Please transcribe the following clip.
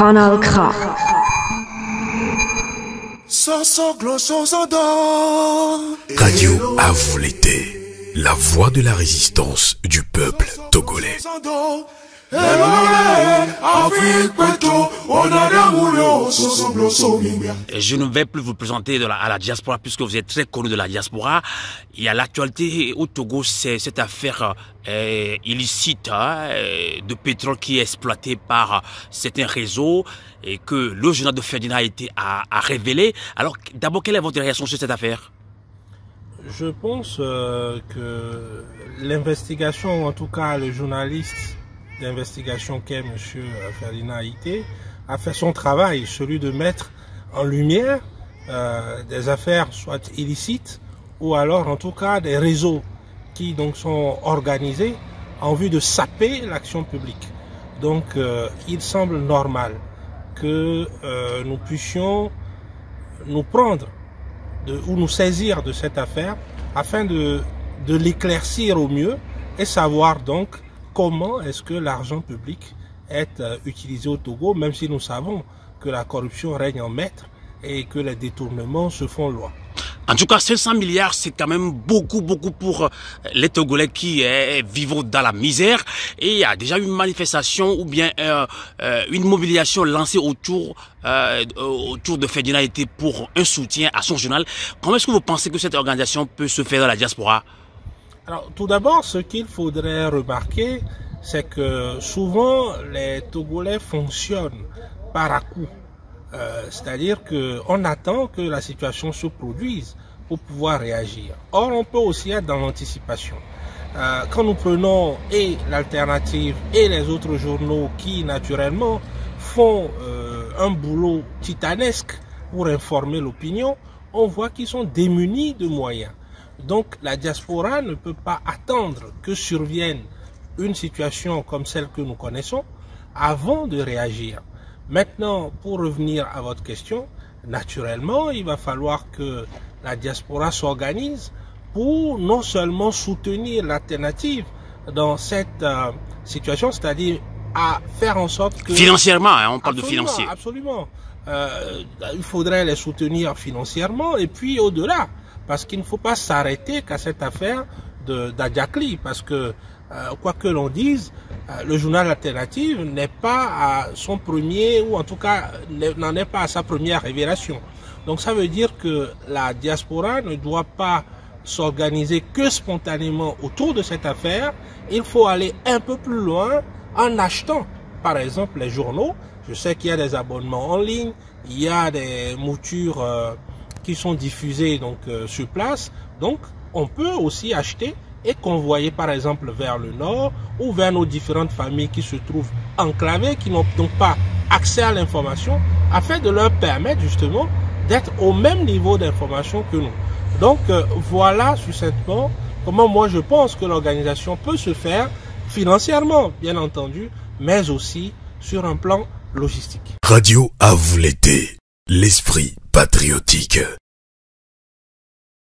Kanal K. Radio à vous l'été, la voix de la résistance du peuple togolais. Je ne vais plus vous présenter à la diaspora puisque vous êtes très connu de la diaspora. Il y a l'actualité au Togo, c'est cette affaire illicite de pétrole qui est exploité par certains réseaux et que le journal de Ferdinand a révélé. Alors d'abord, quelle est votre réaction sur cette affaire? Je pense que l'investigation, en tout cas le journaliste d'investigation qu'est M. Ferdinand Haïté, a fait son travail, celui de mettre en lumière des affaires soit illicites ou alors en tout cas des réseaux qui donc sont organisés en vue de saper l'action publique. Donc il semble normal que nous puissions nous prendre ou nous saisir de cette affaire afin de l'éclaircir au mieux et savoir donc comment est-ce que l'argent public est utilisé au Togo, même si nous savons que la corruption règne en maître et que les détournements se font loi. En tout cas, 500 milliards, c'est quand même beaucoup pour les Togolais qui vivent dans la misère. Et il y a déjà eu une manifestation ou bien une mobilisation lancée autour de Ferdinand Haïté pour un soutien à son journal. Comment est-ce que vous pensez que cette organisation peut se faire dans la diaspora? Alors, tout d'abord, ce qu'il faudrait remarquer, c'est que souvent les Togolais fonctionnent par à-coups. C'est-à-dire qu'on attend que la situation se produise pour pouvoir réagir. Or, on peut aussi être dans l'anticipation. Quand nous prenons et l'alternative et les autres journaux qui, naturellement, font un boulot titanesque pour informer l'opinion, on voit qu'ils sont démunis de moyens. Donc, la diaspora ne peut pas attendre que survienne une situation comme celle que nous connaissons avant de réagir. Maintenant, pour revenir à votre question, naturellement, il va falloir que la diaspora s'organise pour non seulement soutenir l'alternative dans cette situation, c'est-à-dire à faire en sorte que... Financièrement, hein, on parle de financier. Absolument. Il faudrait les soutenir financièrement et puis au-delà, parce qu'il ne faut pas s'arrêter qu'à cette affaire d'Adjakli, parce que quoi que l'on dise, le journal alternatif n'est pas à son premier, ou en tout cas n'en est pas à sa première révélation. Donc ça veut dire que la diaspora ne doit pas s'organiser que spontanément autour de cette affaire. Il faut aller un peu plus loin en achetant, par exemple, les journaux. Je sais qu'il y a des abonnements en ligne, il y a des moutures qui sont diffusées donc sur place. Donc on peut aussi acheter et convoyer par exemple vers le nord ou vers nos différentes familles qui se trouvent enclavées, qui n'ont donc pas accès à l'information, afin de leur permettre justement d'être au même niveau d'information que nous. Donc voilà succinctement comment moi je pense que l'organisation peut se faire financièrement, bien entendu, mais aussi sur un plan logistique. Radio à vous l'été, l'esprit patriotique.